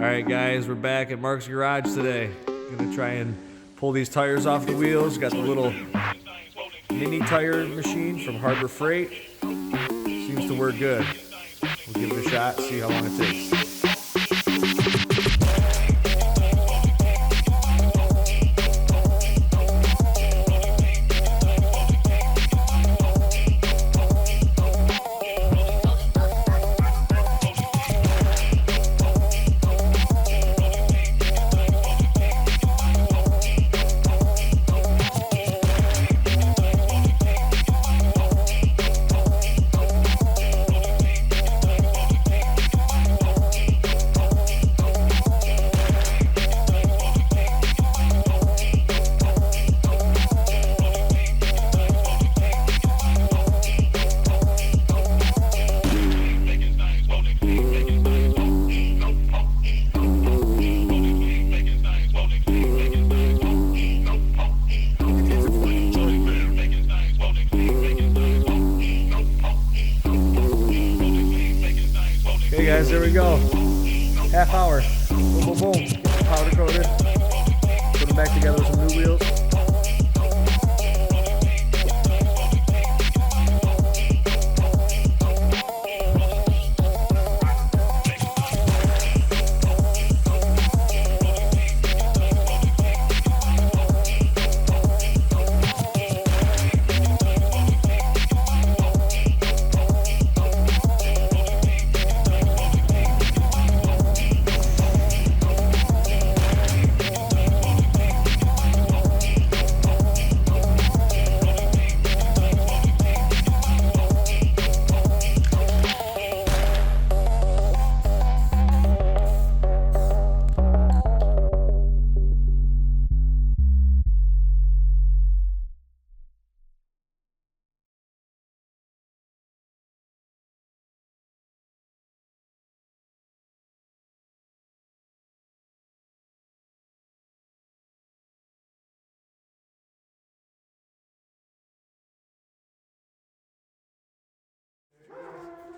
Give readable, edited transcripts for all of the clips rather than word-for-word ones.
Alright guys, we're back at Mark's garage today. Gonna try and pull these tires off the wheels. Got the little mini tire machine from Harbor Freight. Seems to work good. We'll give it a shot, see how long it takes. Okay guys, there we go. Half hour. Boom, boom, boom. Powder coated. Put them back together with some new wheels.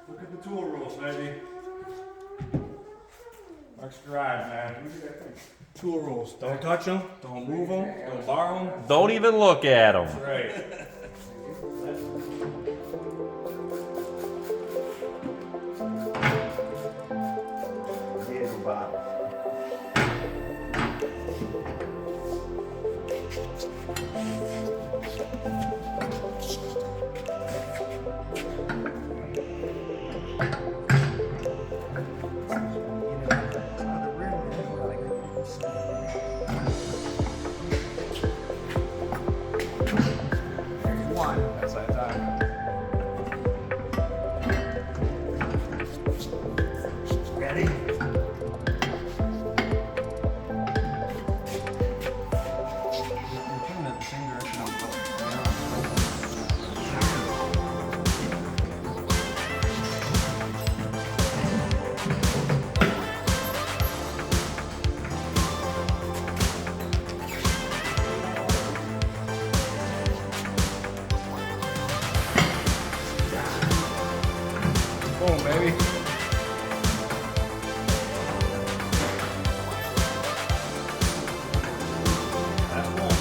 Look at the tool rolls, baby. Mark's garage, man. Tool rolls. Don't touch them. Don't move them. Don't borrow them. Don't even look at them. That's right. That's that time. Ready? Boom, baby. That's one.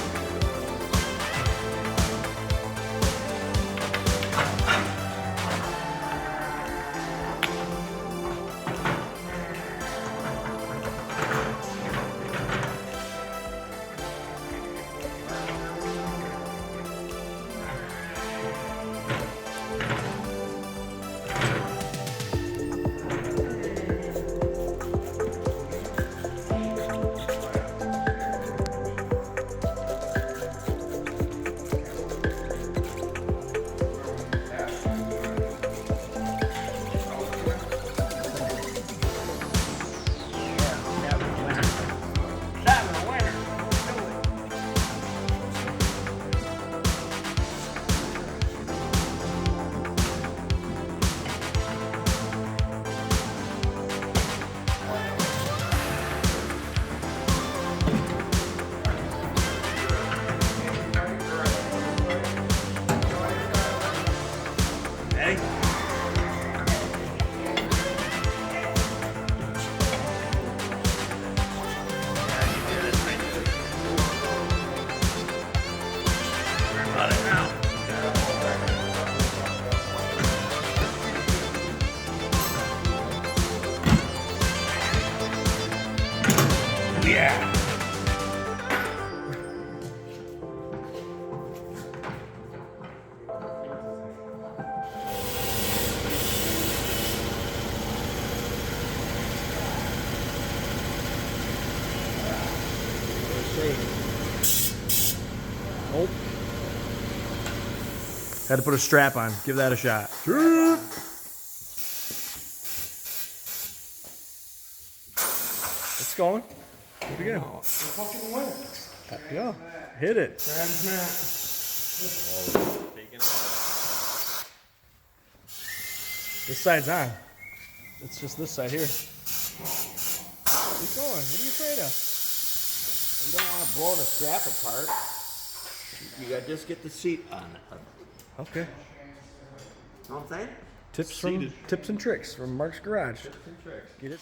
yeah. Nope. Had to put a strap on. Give that a shot. It's going. Do it again. Fucking win. Yeah. Hit it. Transmit. This side's on. It's just this side here. Keep going. What are you afraid of? You don't want to blow the strap apart. You got to just get the seat on it. Okay. You know what I'm saying? Tips and tricks from Mark's Garage. Tips and tricks. Get it?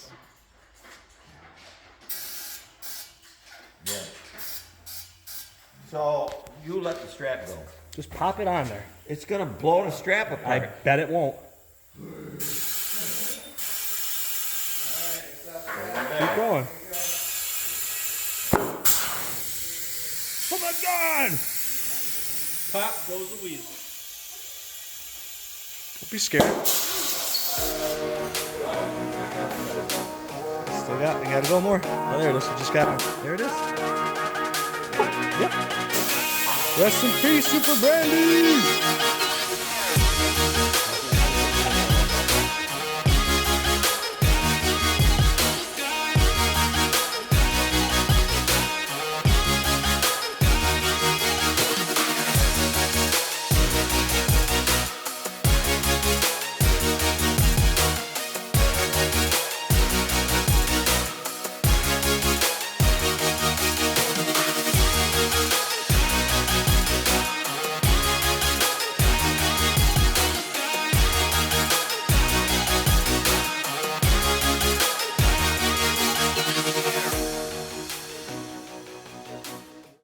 Yeah. So you let the strap go. Just pop it on there. It's gonna blow the strap I apart. bet it won't. Keep going. Oh my God! Pop goes the weasel. Don't be scared. Still got. You gotta go more. Oh, there it is. You just got it. There it is. Yep. Rest in peace, Super Brandy.